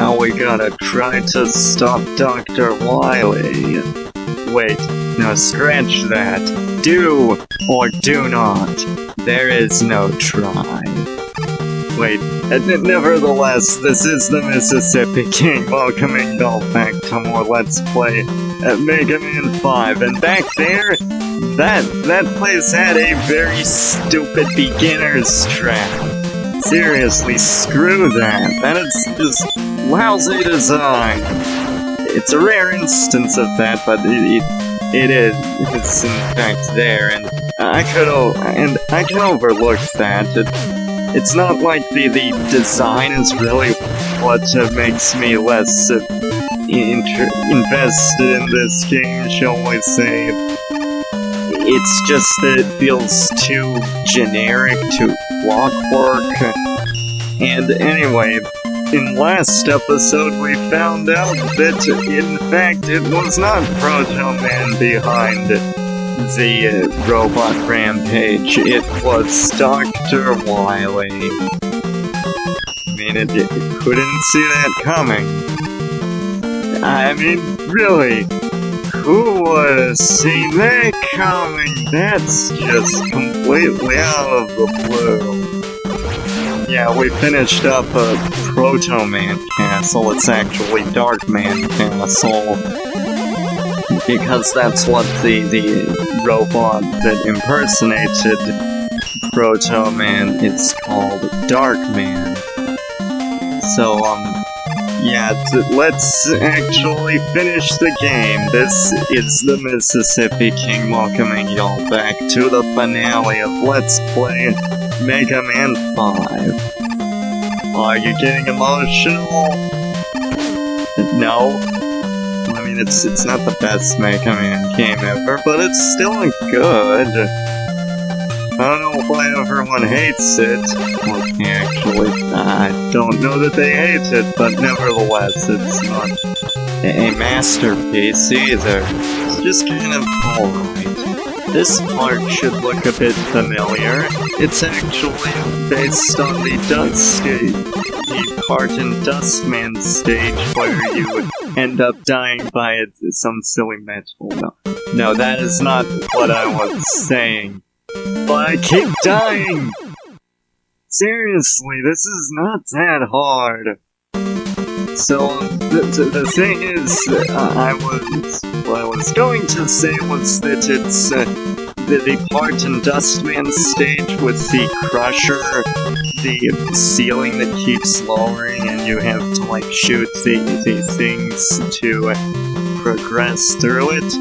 Now we gotta try to stop Dr. Wily. Wait, no, scratch that. Do or do not. There is no try. Wait, nevertheless, this is the Mississippi King welcoming y'all back to more Let's Play at Mega Man 5. And back there, that place had a very stupid beginner's trap. Seriously, screw that. That is just lousy design. It's a rare instance of that, but it's in fact there, and I can overlook that. It's not like the design is really what makes me less invested in this game, shall we say. It's just that it feels too generic, too clockwork. And anyway, in last episode we found out that, in fact, it was not Proto Man behind the robot rampage, it was Dr. Wily. I mean, it couldn't see that coming. I mean, really, who would have seen that coming? That's just completely out of the blue. Yeah, we finished up a Proto Man castle. It's actually Dark Man castle. Because that's what the robot that impersonated Proto Man is called, Dark Man. So, yeah, let's actually finish the game. This is the Mississippi King welcoming y'all back to the finale of Let's Play Mega Man 5. Are you getting emotional? No? I mean, it's not the best Mega Man game ever, but it's still good. I don't know why everyone hates it. Okay, actually, I don't know that they hate it, but nevertheless, it's not a masterpiece either. It's just kind of alright. This part should look a bit familiar. It's actually based on the part in Dustman's stage where you end up dying by some silly metal. No, that is not what I was saying. But I keep dying! Seriously, this is not that hard. So, the thing is, what I was going to say was that it's the part in Dustman's stage with the crusher, the ceiling that keeps lowering, and you have to, like, shoot the things to progress through it.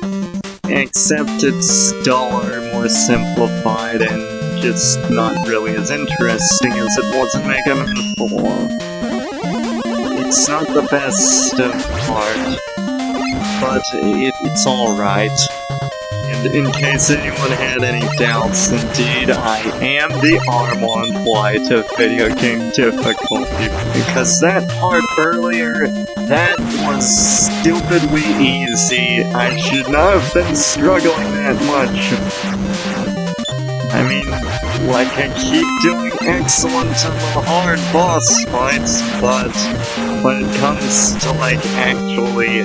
Except it's duller, more simplified, and just not really as interesting as it was in Mega Man 4. It's not the best part, but it's alright. And in case anyone had any doubts, indeed, I am the Armand White of video game difficulty, because that part earlier, that was stupidly easy. I should not have been struggling that much. I mean, like, I keep doing excellent in the hard boss fights, but when it comes to, like, actually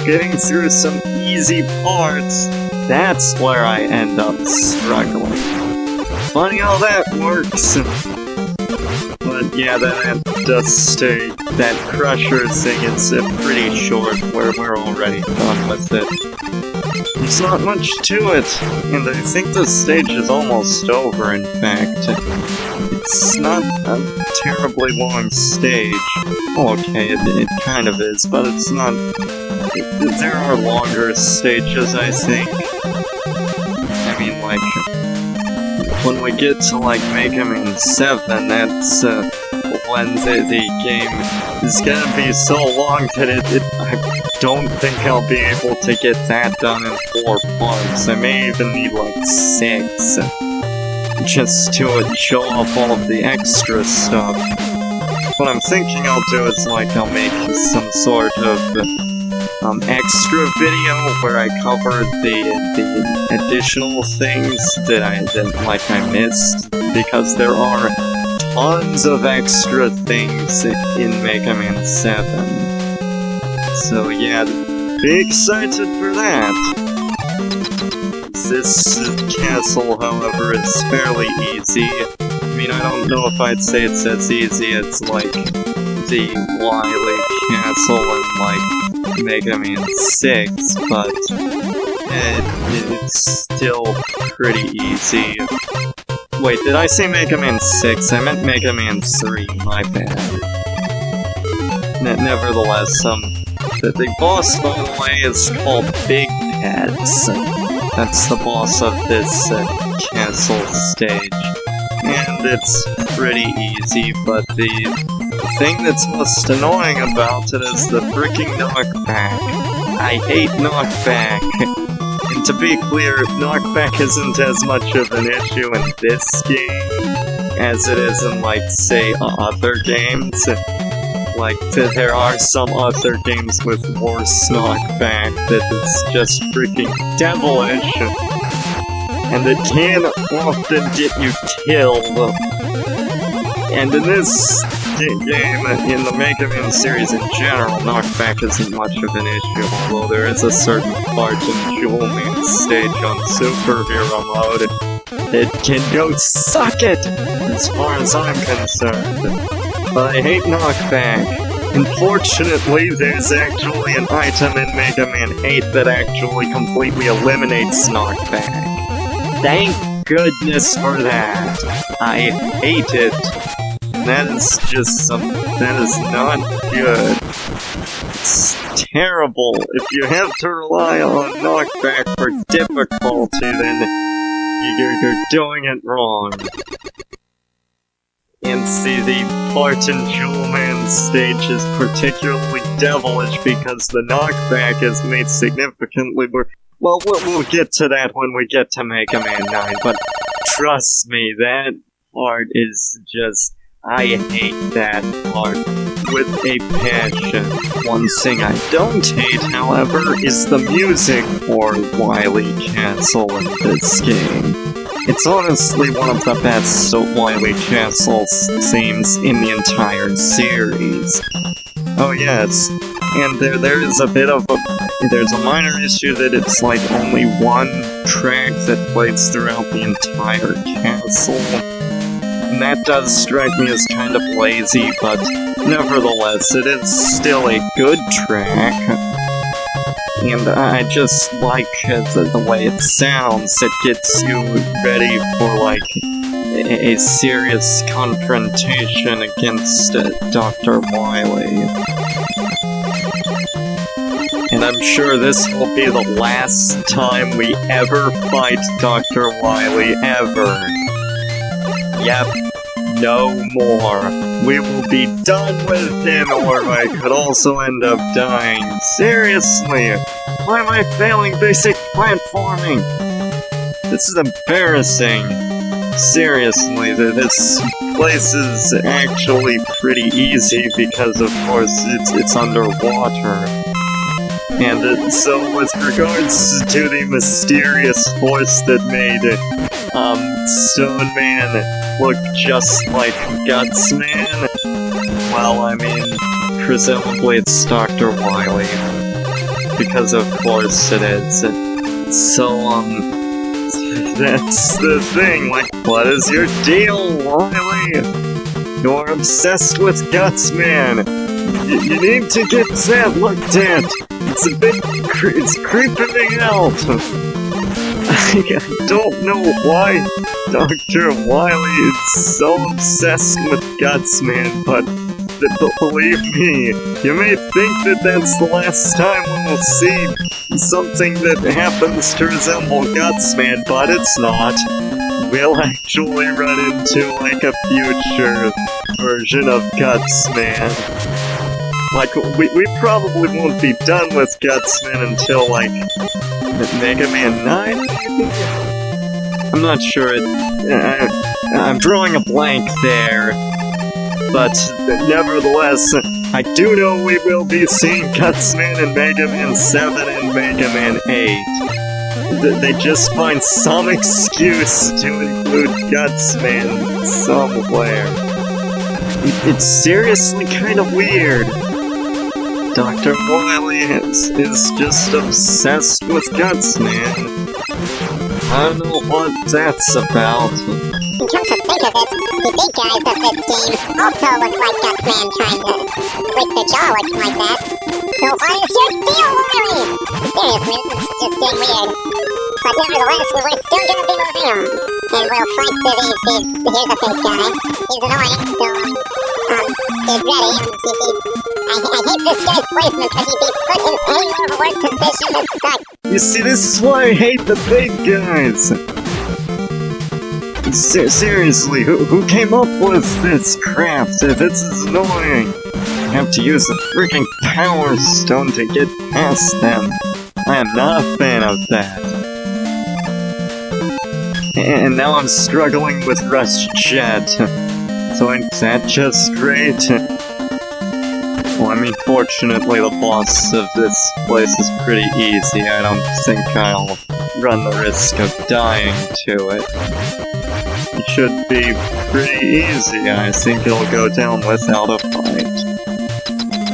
getting through some easy parts, that's where I end up struggling. Funny how that works. But yeah, that crusher thing is pretty short, where we're already done with it. There's not much to it, and I think the stage is almost over, in fact. It's not a terribly long stage. Okay, it kind of is, but it's not... There are longer stages, I think. I mean, like, when we get to, like, Mega Man 7, that's when the game is gonna be so long that I don't think I'll be able to get that done in 4 parts. I may even need, like, 6, just to show off all of the extra stuff. What I'm thinking I'll do is, like, I'll make some sort of extra video where I cover the additional things that I missed, because there are tons of extra things in Mega Man 7. So yeah, be excited for that. This castle, however, is fairly easy. I mean, I don't know if I'd say it's as easy as, like, the Wily castle in, like, Mega Man 6, but it's still pretty easy. Wait, did I say Mega Man 6? I meant Mega Man 3, my bad. Nevertheless, the boss, by the way, is called Big Pets. That's the boss of this castle stage. And it's pretty easy, but the thing that's most annoying about it is the freaking knockback. I hate knockback. And to be clear, knockback isn't as much of an issue in this game as it is in, like, say, other games. Like, there are some other games with worse knockback that is just freaking devilish. And it can often get you killed. And in this game, in the Mega Man series in general, knockback isn't much of an issue, although there is a certain part in Jewel Man's stage on Superhero Mode that can go suck it, as far as I'm concerned. But I hate knockback. Unfortunately, there's actually an item in Mega Man 8 that actually completely eliminates knockback. Thank goodness for that. I hate it. That is just that is not good. It's terrible. If you have to rely on knockback for difficulty, then you're doing it wrong. And see, the part in Jewel Man's stage is particularly devilish because the knockback is made significantly more. Well, we'll get to that when we get to Mega Man 9, but trust me, that part is just... I hate that part with a passion. One thing I don't hate, however, is the music for Wily Castle in this game. It's honestly one of the best Wily Castle themes in the entire series. Oh yes, and there is a bit of there's a minor issue that it's like only one track that plays throughout the entire castle. And that does strike me as kind of lazy, but nevertheless, it is still a good track. And I just like the way it sounds. It gets you ready for, like, a serious confrontation against Dr. Wily. And I'm sure this will be the last time we ever fight Dr. Wily, ever. Yep, no more. We will be done with him, or I could also end up dying. Seriously, why am I failing basic platforming? This is embarrassing. Seriously, this place is actually pretty easy because, of course, it's underwater. And so, with regards to the mysterious force that made Stone Man look just like Guts Man, well, I mean, presumably it's Dr. Wily, because of course it is. So, that's the thing, like, what is your deal, Wily? You're obsessed with Guts Man. You need to get that looked at. It's creeping me out. I don't know why Dr. Wily is so obsessed with Guts Man, but believe me, you may think that that's the last time we will see something that happens to resemble Guts Man, but it's not. We'll actually run into, like, a future version of Guts Man. Like, we probably won't be done with Guts Man until, like, Mega Man 9, maybe? I'm not sure. I'm drawing a blank there. But, nevertheless, I do know we will be seeing Guts Man in Mega Man 7 and Mega Man 8. They just find some excuse to include Guts Man somewhere. It's seriously kind of weird. Dr. Wily is just obsessed with guts, man. I don't know what that's about. Come to think of it, the big guys of this game also look like Guts Man, kinda. At least the jaw looks like that. So what is your deal, Wily? Seriously, this is just getting weird. But nevertheless, we're still gonna be moving on. And we'll fight through these. Here's a big guy. He's annoying, so, get ready. I hate this guy's placement, because he'd be put in any more of a worse position than sucks. You see, this is why I hate the big guys. Seriously, who came up with this crap? This is annoying. I have to use the freaking power stone to get past them. I am not a fan of that. And now I'm struggling with Rush Jet. So ain't that just great? Well, I mean, fortunately the boss of this place is pretty easy. I don't think I'll run the risk of dying to it. It should be pretty easy. I think it'll go down without a fight.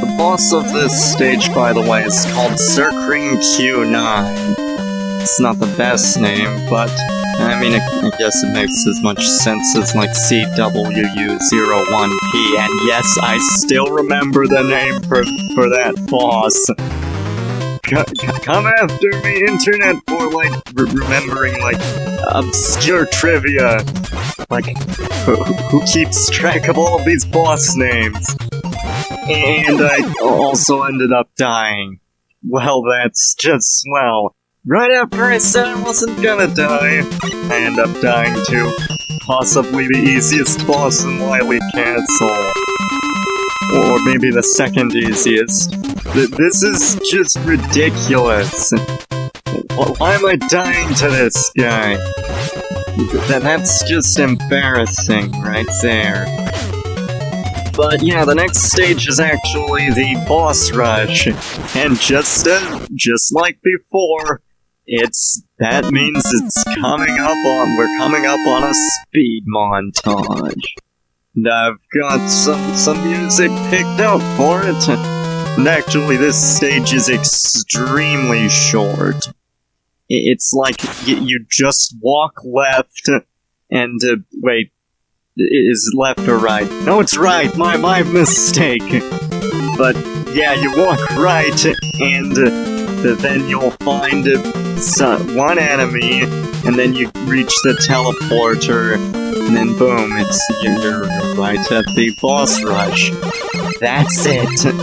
The boss of this stage, by the way, is called Circling Q9. It's not the best name, but I mean, I guess it makes as much sense as like CWU01P, and yes, I still remember the name for that boss. Come after me, internet, for like remembering like obscure trivia. Like, who keeps track of all of these boss names? And I also ended up dying. Well, that's just swell. Right after I said I wasn't gonna die, I end up dying to possibly the easiest boss in Wily Castle. Or maybe the second easiest. This is just ridiculous. Why am I dying to this guy? That's just embarrassing right there. But yeah, the next stage is actually the boss rush. And just like before, that means we're coming up on a speed montage. And I've got some music picked out for it. And actually, this stage is extremely short. It's like you just walk left and wait, is it left or right? No, it's right. My mistake. But yeah, you walk right and then you'll find one enemy, and then you reach the teleporter, and then boom, you're right at the boss rush. That's it!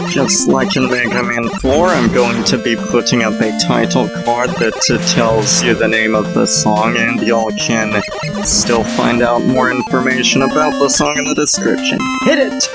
Just like in Mega Man 4, I'm going to be putting up a title card that tells you the name of the song, and y'all can still find out more information about the song in the description. Hit it!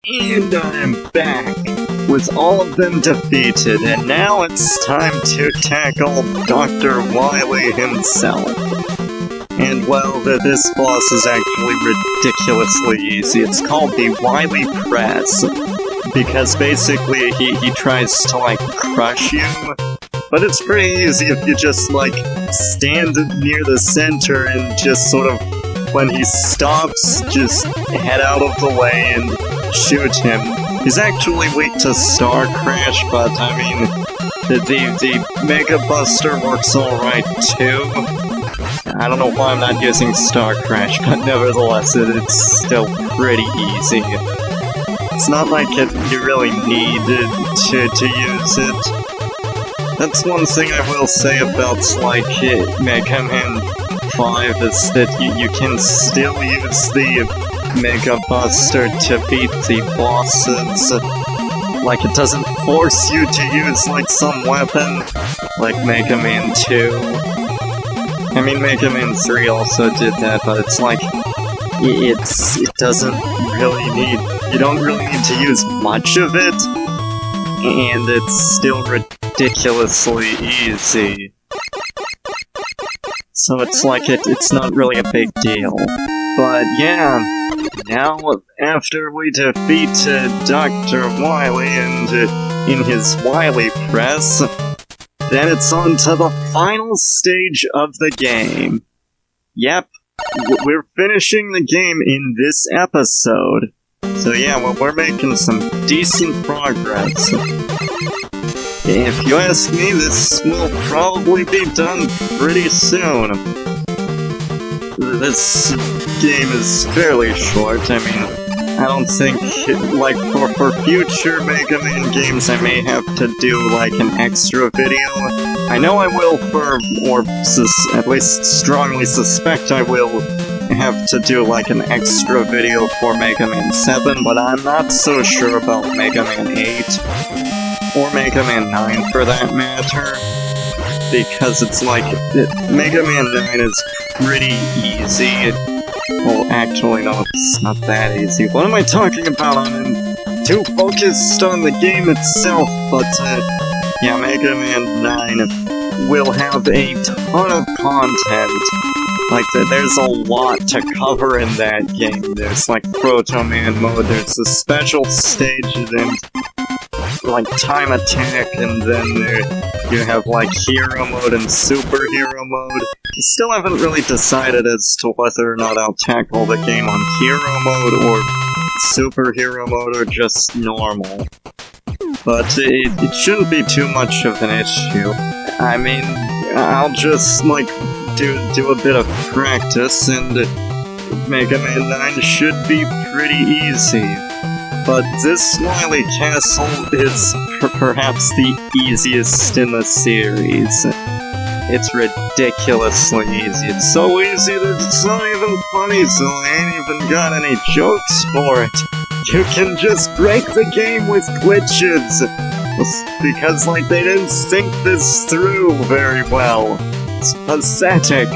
And I'm back with all of them defeated, and now it's time to tackle Dr. Wily himself. And well, this boss is actually ridiculously easy. It's called the Wily Press, because basically he tries to, like, crush you, but it's pretty easy if you just, like, stand near the center and just sort of, when he stops, just head out of the way and shoot him. He's actually weak to Star Crash, but I mean, the Mega Buster works alright too. I don't know why I'm not using Star Crash, but nevertheless, it's still pretty easy. It's not like you really need to use it. That's one thing I will say about, like, Mega Man 5 is that you can still use the Mega Buster to beat the bosses. Like, it doesn't force you to use, like, some weapon, like Mega Man 2. I mean, Mega Man 3 also did that, but it's like, it doesn't really need, you don't really need to use much of it, and it's still ridiculously easy. So it's like, it's not really a big deal. But yeah, now after we defeat Dr. Wily and in his Wily Press, then it's on to the final stage of the game. Yep, we're finishing the game in this episode. So yeah, well, we're making some decent progress. If you ask me, this will probably be done pretty soon. This game is fairly short. I mean, I don't think, like, for future Mega Man games, I may have to do, like, an extra video. I know I will at least strongly suspect I will have to do, like, an extra video for Mega Man 7, but I'm not so sure about Mega Man 8, or Mega Man 9 for that matter, because it's like, Mega Man 9 is pretty easy. Well, actually, no, it's not that easy. What am I talking about? I'm too focused on the game itself, but, yeah, Mega Man 9 will have a ton of content. Like, there's a lot to cover in that game. There's, like, Proto Man mode, there's the special stage, and like, time attack, and then you have, like, hero mode and superhero mode. I still haven't really decided as to whether or not I'll tackle the game on hero mode, or superhero mode, or just normal. But it shouldn't be too much of an issue. I mean, I'll just, like, do a bit of practice, and Mega Man 9 should be pretty easy. But this Wily Castle is perhaps the easiest in the series. It's ridiculously easy. It's so easy that it's not even funny, so I ain't even got any jokes for it. You can just break the game with glitches, because, like, they didn't think this through very well. It's pathetic.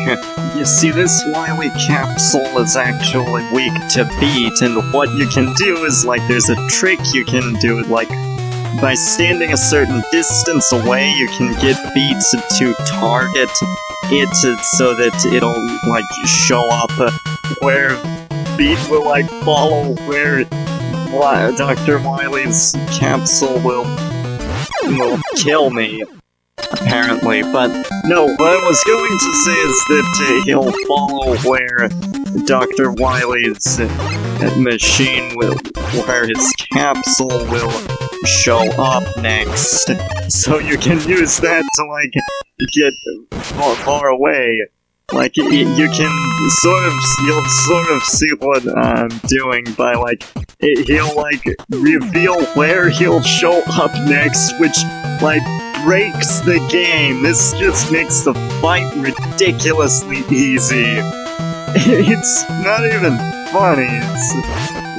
You see, this Wily capsule is actually weak to beat, and what you can do is, like, there's a trick you can do, like, by standing a certain distance away, you can get beats to target it so that it'll, like, show up where beat will, like, follow where Dr. Wily's capsule will kill me, apparently. But no, what I was going to say is that he'll follow where Dr. Wily's machine will, where his capsule will show up next, so you can use that to, like, get far away. Like, you can you'll sort of see what I'm doing by, like, he'll, like, reveal where he'll show up next, which, like, breaks the game. This just makes the fight ridiculously easy. It's not even funny. It's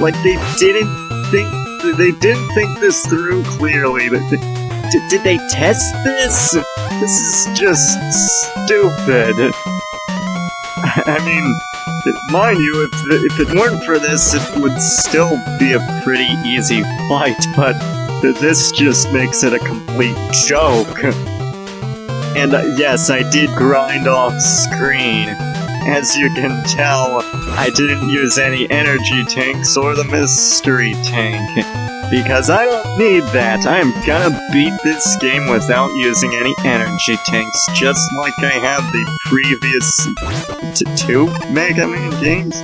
like they didn't think this through clearly. Did they test this? This is just stupid. I mean, mind you, if it weren't for this, it would still be a pretty easy fight, but This just makes it a complete joke. And yes, I did grind off screen. As you can tell, I didn't use any energy tanks or the mystery tank. Because I don't need that. I am gonna beat this game without using any energy tanks, just like I have the previous two Mega Man games.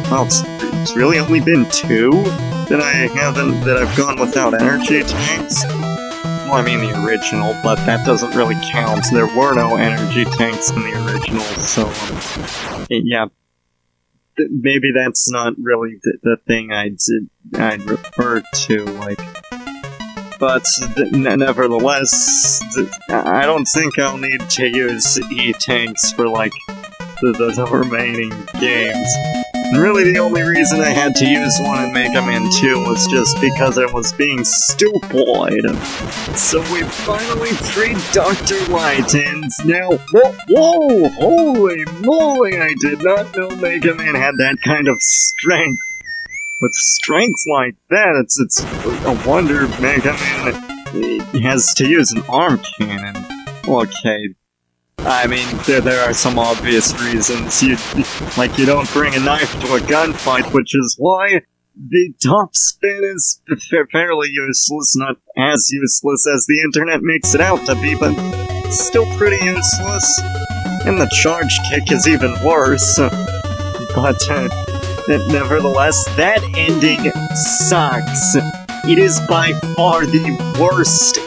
Well, it's really only been two that I've gone without energy tanks. Well, I mean the original, but that doesn't really count. There were no energy tanks in the original, so yeah. Maybe that's not really the thing I'd refer to, like. But nevertheless, I don't think I'll need to use E-tanks for, like, the remaining games. And really the only reason I had to use one in Mega Man 2 was just because I was being stupid. So we finally freed Dr. Light, and now— Whoa! Holy moly! I did not know Mega Man had that kind of strength. With strength like that, it's a wonder Mega Man has to use an arm cannon. Okay. I mean, there are some obvious reasons. You don't bring a knife to a gunfight, which is why the top spin is fairly useless, not as useless as the internet makes it out to be, but still pretty useless. And the charge kick is even worse. But, nevertheless, that ending sucks. It is by far the worst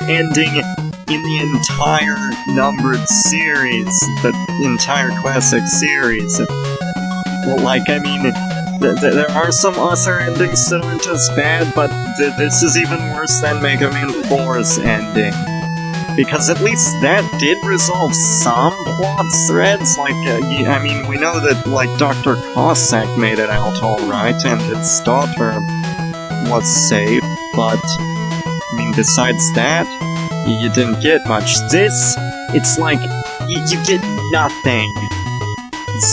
ending in the entire numbered series, the entire classic series. Well, like, I mean, there are some other endings that aren't as bad, but this is even worse than Mega Man 4's ending. Because at least that did resolve some plot threads, like, I mean, we know that, like, Dr. Cossack made it out alright, and his daughter was safe, but, I mean, besides that, you didn't get much. This, it's like, you get nothing.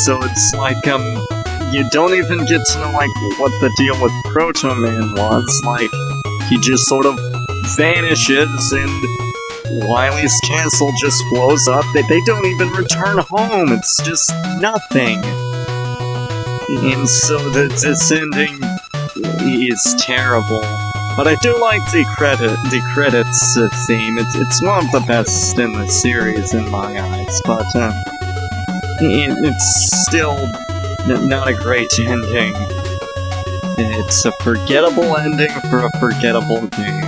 So it's like, you don't even get to know, like, what the deal with Proto Man was. Like, he just sort of vanishes, and Wily's castle just blows up. They don't even return home. It's just nothing. And so this ending is terrible. But I do like the credits theme. It's one of the best in the series in my eyes, but it's still not a great ending. It's a forgettable ending for a forgettable game.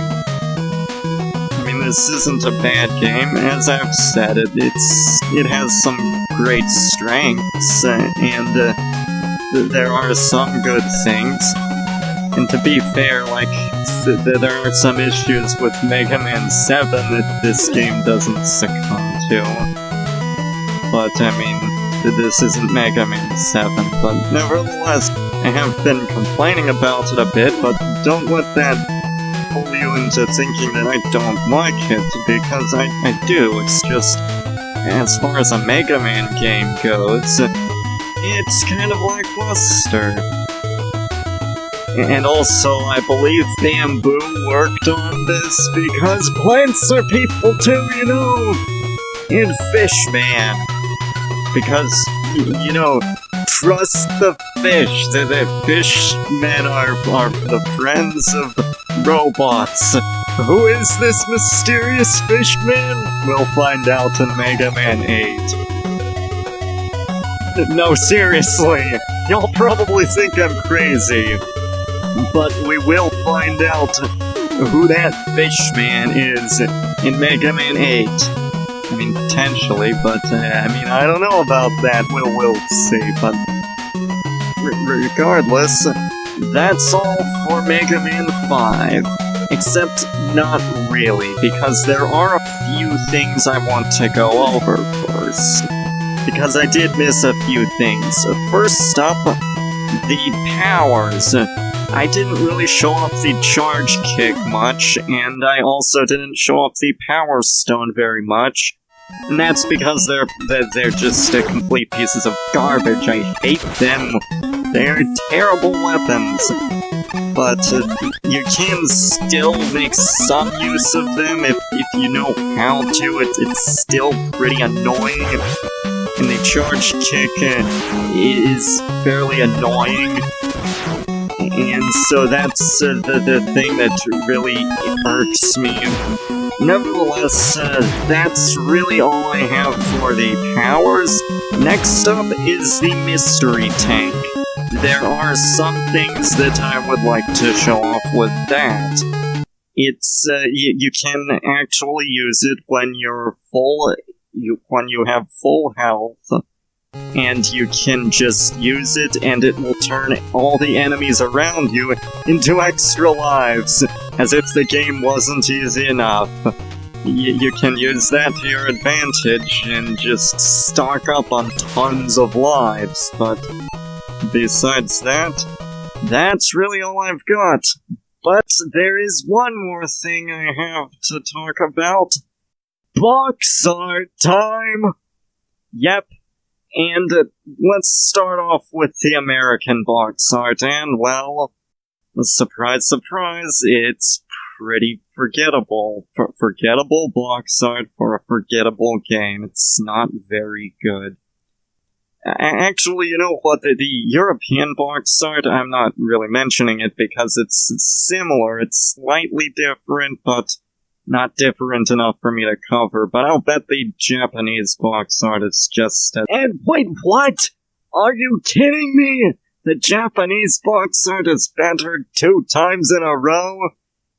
I mean, this isn't a bad game, as I've said. It has some great strengths, and there are some good things. And to be fair, like, there are some issues with Mega Man 7 that this game doesn't succumb to. But, I mean, this isn't Mega Man 7, but nevertheless, I have been complaining about it a bit, but don't let that pull you into thinking that I don't like it, because I do. It's just, as far as a Mega Man game goes, it's kind of lackluster. And also, I believe Bamboo worked on this because plants are people too, you know! And Fishman. Because, you know, trust the fish. The fishmen are the friends of robots. Who is this mysterious fishman? We'll find out in Mega Man 8. No, seriously. Y'all probably think I'm crazy. But we will find out who that Fishman is in Mega Man 8. I mean, potentially, but, I mean, I don't know about that. We'll see, but regardless, that's all for Mega Man 5. Except not really, because there are a few things I want to go over first. Because I did miss a few things. First up, the powers. I didn't really show off the charge kick much, and I also didn't show off the power stone very much. And that's because they're just complete pieces of garbage. I hate them. They're terrible weapons. but you can still make some use of them if you know how to. It's still pretty annoying, and the charge kick is fairly annoying. And so that's the thing that really irks me. Nevertheless, that's really all I have for the powers. Next up is the mystery tank. There are some things that I would like to show off with that. It's, you can actually use it when you're when you have full health. And you can just use it, and it will turn all the enemies around you into extra lives, as if the game wasn't easy enough. You can use that to your advantage and just stock up on tons of lives, but besides that, that's really all I've got. But there is one more thing I have to talk about. Box art time! Yep. And let's start off with the American box art, and well, surprise, surprise, it's pretty forgettable. Forgettable box art for a forgettable game. It's not very good. Actually, you know what, the European box art, I'm not really mentioning it because it's similar. It's slightly different, but not different enough for me to cover, but I'll bet the Japanese box art is just as— And wait, what? Are you kidding me? The Japanese box art is better 2 times in a row?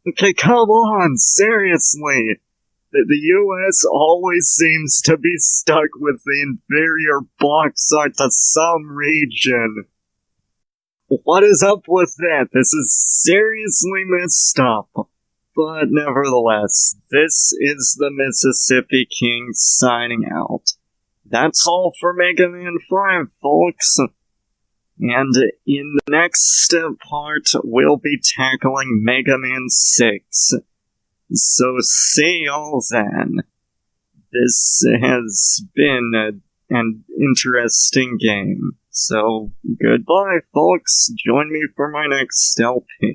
Okay, come on, seriously. The US always seems to be stuck with the inferior box art to some region. What is up with that? This is seriously messed up. But nevertheless, this is the Mississippi King signing out. That's all for Mega Man 5, folks. And in the next part, we'll be tackling Mega Man 6. So see y'all then. This has been an interesting game. So goodbye, folks. Join me for my next LP.